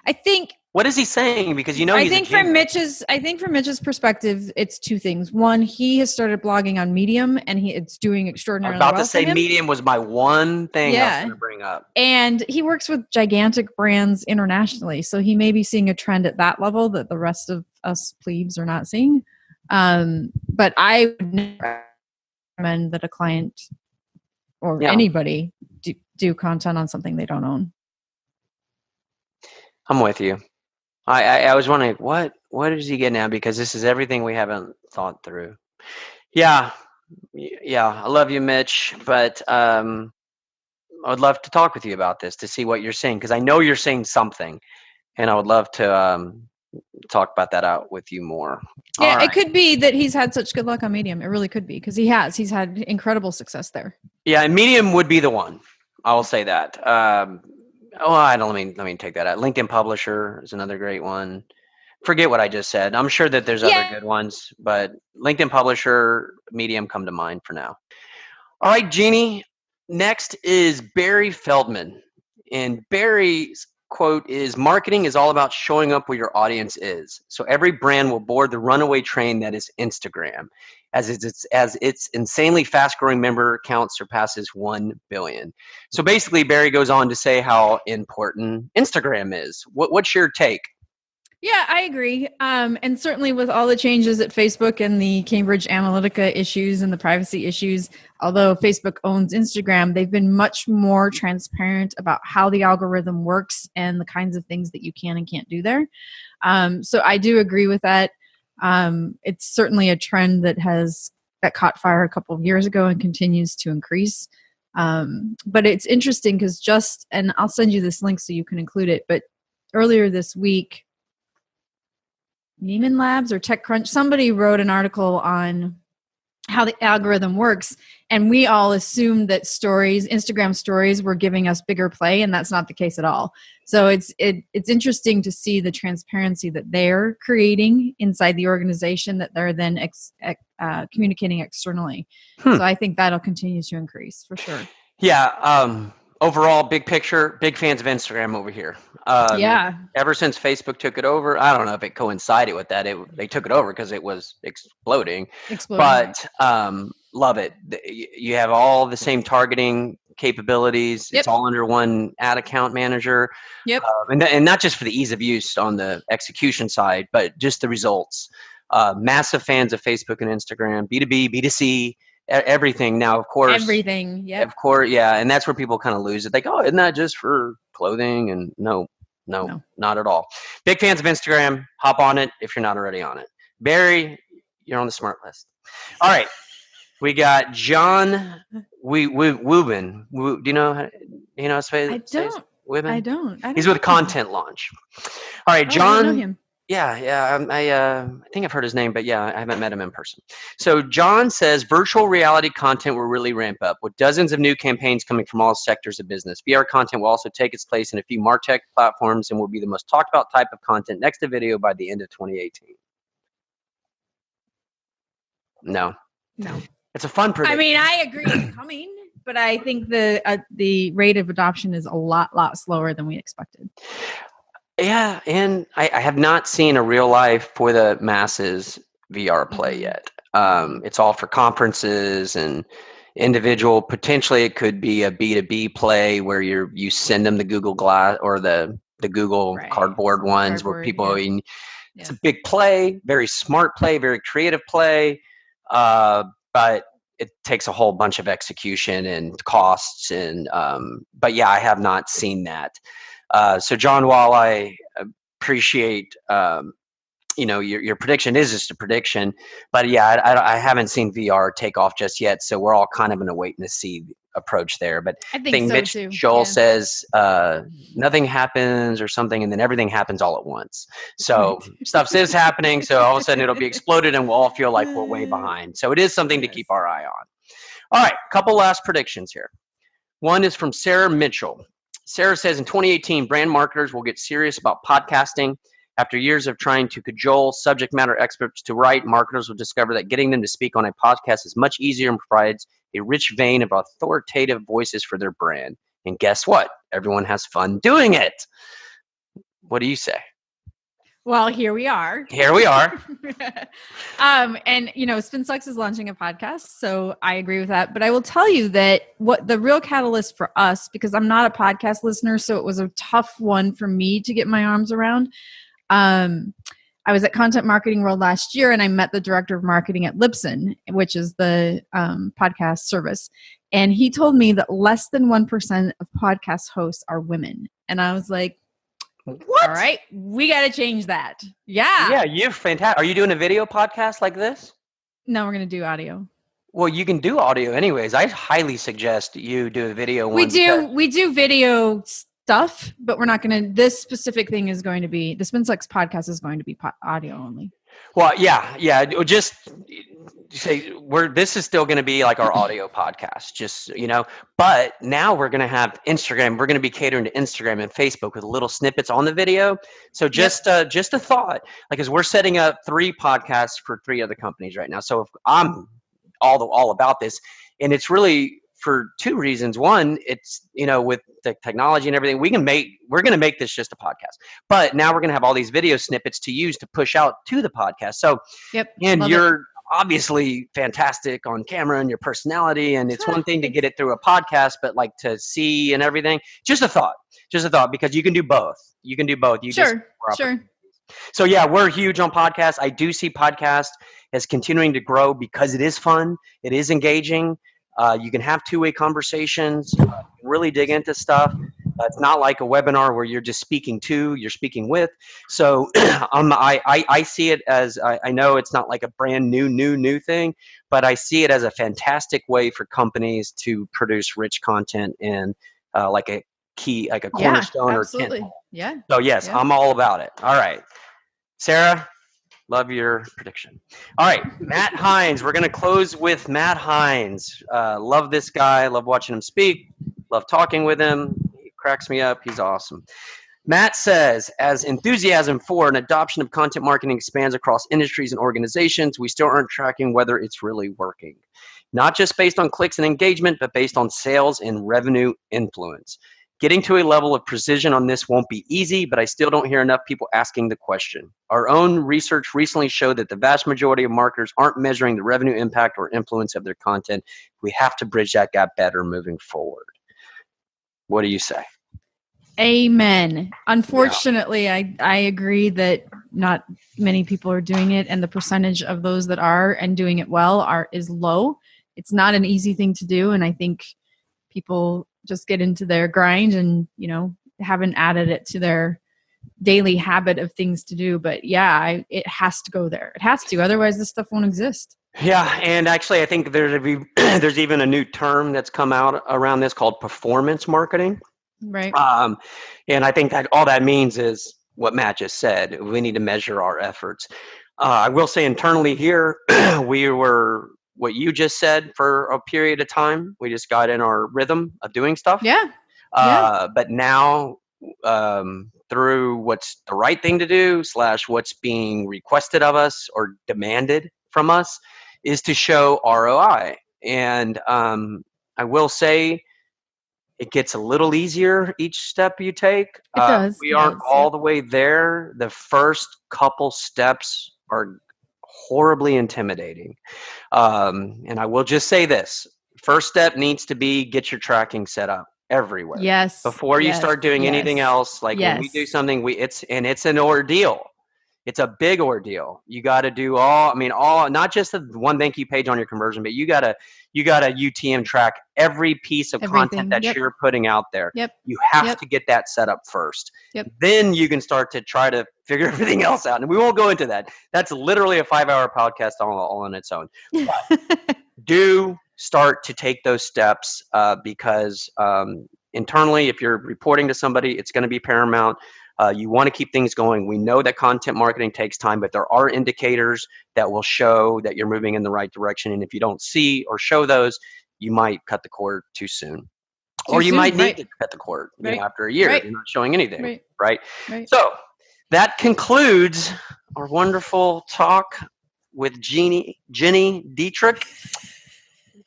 I think What is he saying? Because he's I think a genius. from Mitch's perspective, it's two things. One, he has started blogging on Medium, and it's doing I was extraordinarily about well to say for him. Medium was my one thing I was Yeah. going to bring up. And he works with gigantic brands internationally, so he may be seeing a trend at that level that the rest of us plebes are not seeing. But I would never recommend that a client or anybody do content on something they don't own. I'm with you. I was wondering what is he getting at, because this is everything we haven't thought through. Yeah. I love you, Mitch, but I would love to talk with you about this to see what you're saying, because I know you're saying something, and I would love to talk about that out with you more. Yeah, it could be that he's had such good luck on Medium. It really could be, because he's had incredible success there. Yeah, and Medium would be the one. I will say that. Let me take that out. LinkedIn Publisher is another great one. Forget what I just said. I'm sure that there's other good ones, but LinkedIn Publisher, Medium come to mind for now. All right, Jeannie. Next is Barry Feldman. And Barry's quote is, "Marketing is all about showing up where your audience is. So every brand will board the runaway train that is Instagram, as its insanely fast-growing member count surpasses 1 billion." So basically, Barry goes on to say how important Instagram is. What's your take? Yeah, I agree. And certainly with all the changes at Facebook and the Cambridge Analytica issues and the privacy issues, although Facebook owns Instagram, they've been much more transparent about how the algorithm works and the kinds of things that you can and can't do there. So I do agree with that. It's certainly a trend that caught fire a couple of years ago and continues to increase. But it's interesting because and I'll send you this link so you can include it, but earlier this week, Neiman Labs or TechCrunch, somebody wrote an article on how the algorithm works, and we all assumed that Instagram stories were giving us bigger play, and that's not the case at all. So it's interesting to see the transparency that they're creating inside the organization that they're then communicating externally. So I think that'll continue to increase for sure. Yeah. Overall, big picture, big fans of Instagram over here. Ever since Facebook took it over, I don't know if it coincided with that. They took it over because it was exploding. But love it. You have all the same targeting capabilities. Yep. It's all under one ad account manager. Yep. And not just for the ease of use on the execution side, but just the results. Massive fans of Facebook and Instagram, B2B, B2C. Everything now, of course. Everything, yeah. Of course, yeah, and that's where people kind of lose it. They go, "Oh, isn't that just for clothing?" And no, not at all. Big fans of Instagram. Hop on it if you're not already on it. Barry, you're on the smart list. All right, we got John Wubin. Do you know how to say it? I don't. He's with Content Launch. All right, John. I don't know him. Yeah. I think I've heard his name, but yeah, I haven't met him in person. So John says virtual reality content will really ramp up with dozens of new campaigns coming from all sectors of business. VR content will also take its place in a few MarTech platforms and will be the most talked about type of content next to video by the end of 2018. No. It's a fun prediction. I mean, I agree it's coming, but I think the rate of adoption is a lot slower than we expected. Yeah, and I have not seen a real life for the masses VR play yet. It's all for conferences and individual. Potentially, it could be a B2B play where you send them the Google Glass or the Google Cardboard ones where people. Yeah. It's a big play, very smart play, very creative play, but it takes a whole bunch of execution and costs. And but yeah, I have not seen that. So John, while I appreciate, your prediction is just a prediction, but yeah, I haven't seen VR take off just yet. So we're all kind of in a wait and see approach there. But I think so Mitch too. Joel says nothing happens or something, and then everything happens all at once. So stuff is happening. So all of a sudden it'll be exploded, and we'll all feel like we're way behind. So it is something to keep our eye on. All right, couple last predictions here. One is from Sarah Mitchell. Sarah says in 2018, brand marketers will get serious about podcasting. After years of trying to cajole subject matter experts to write, marketers will discover that getting them to speak on a podcast is much easier and provides a rich vein of authoritative voices for their brand. And guess what? Everyone has fun doing it. What do you say? Well, here we are. Here we are. And SpinSucks is launching a podcast, so I agree with that. But I will tell you that what the real catalyst for us, because I'm not a podcast listener, so it was a tough one for me to get my arms around. I was at Content Marketing World last year, and I met the director of marketing at Libsyn, which is the podcast service. And he told me that less than 1% of podcast hosts are women. And I was like, what? All right, we got to change that. Yeah. Yeah, you're fantastic. Are you doing a video podcast like this? No, we're going to do audio. Well, you can do audio anyways. I highly suggest you do a video one. We do video stuff, but we're not going to, this specific thing is going to be, the SpinSucks podcast is going to be audio only. Well, yeah. Just say this is still going to be like our audio podcast, but now we're going to have Instagram. We're going to be catering to Instagram and Facebook with little snippets on the video. So just a thought, like, as we're setting up 3 podcasts for 3 other companies right now. So if I'm all about this, and it's really for 2 reasons. One, it's, with the technology and everything, we're going to make this just a podcast, but now we're going to have all these video snippets to use to push out to the podcast. So, and you're obviously fantastic on camera and your personality, and it's one thing to get it through a podcast, but like to see and everything, just a thought, because you can do both. Sure. So yeah, we're huge on podcasts. I do see podcasts as continuing to grow because it is fun. It is engaging. You can have 2-way conversations, really dig into stuff. It's not like a webinar where you're just speaking to, you're speaking with. So I see it as, I know it's not like a brand new thing, but I see it as a fantastic way for companies to produce rich content and like a cornerstone or tentpole. Yeah. So yes, I'm all about it. All right, Sarah. Love your prediction. All right, Matt Hines. We're going to close with Matt Hines. Love this guy. Love watching him speak. Love talking with him. He cracks me up. He's awesome. Matt says, as enthusiasm for and adoption of content marketing expands across industries and organizations, we still aren't tracking whether it's really working. Not just based on clicks and engagement, but based on sales and revenue influence. Getting to a level of precision on this won't be easy, but I still don't hear enough people asking the question. Our own research recently showed that the vast majority of marketers aren't measuring the revenue impact or influence of their content. We have to bridge that gap better moving forward. What do you say? Amen. Unfortunately, I agree that not many people are doing it, and the percentage of those that are and doing it well is low. It's not an easy thing to do, and I think people just get into their grind and, haven't added it to their daily habit of things to do. But yeah, it has to go there. It has to. Otherwise, this stuff won't exist. Yeah. And actually, I think there's even a new term that's come out around this called performance marketing. Right. And I think that all that means is what Matt just said. We need to measure our efforts. I will say internally here, we were what you just said for a period of time. We just got in our rhythm of doing stuff. Yeah. But now, through what's the right thing to do / what's being requested of us or demanded from us is to show ROI. And I will say it gets a little easier each step you take. It does. We aren't all the way there. The first couple steps are horribly intimidating. And I will just say this. First step needs to be get your tracking set up everywhere. Yes. Before you start doing anything else, like when we do something, it's an ordeal. It's a big ordeal. You got to do all, not just the one thank you page on your conversion, but you got to UTM track every piece of content that you're putting out there. Yep. You have to get that set up first. Yep. Then you can start to try to figure everything else out. And we won't go into that. That's literally a 5-hour podcast all on its own. But do start to take those steps because internally, if you're reporting to somebody, it's going to be paramount. You want to keep things going. We know that content marketing takes time, but there are indicators that will show that you're moving in the right direction. And if you don't see or show those, you might cut the cord too soon. Or you might need to cut the cord after a year. You're not showing anything, right? So that concludes our wonderful talk with Jenny Dietrich.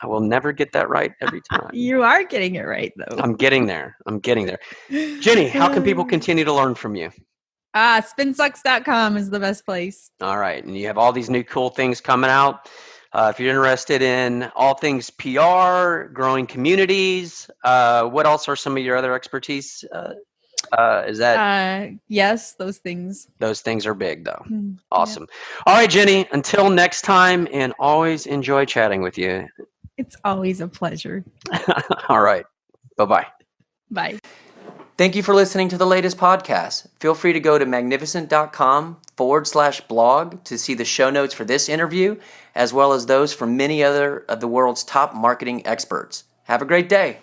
I will never get that right every time. You are getting it right, though. I'm getting there. Jenny, how can people continue to learn from you? Spinsucks.com is the best place. All right. And you have all these new cool things coming out. If you're interested in all things PR, growing communities, what else are some of your other expertise? Is that yes, those things. Those things are big though. Mm, Awesome. All right, Jenny, until next time, and always enjoy chatting with you. It's always a pleasure. All right. Bye-bye. Bye. Thank you for listening to the latest podcast. Feel free to go to magnificent.com/blog to see the show notes for this interview, as well as those from many other of the world's top marketing experts. Have a great day.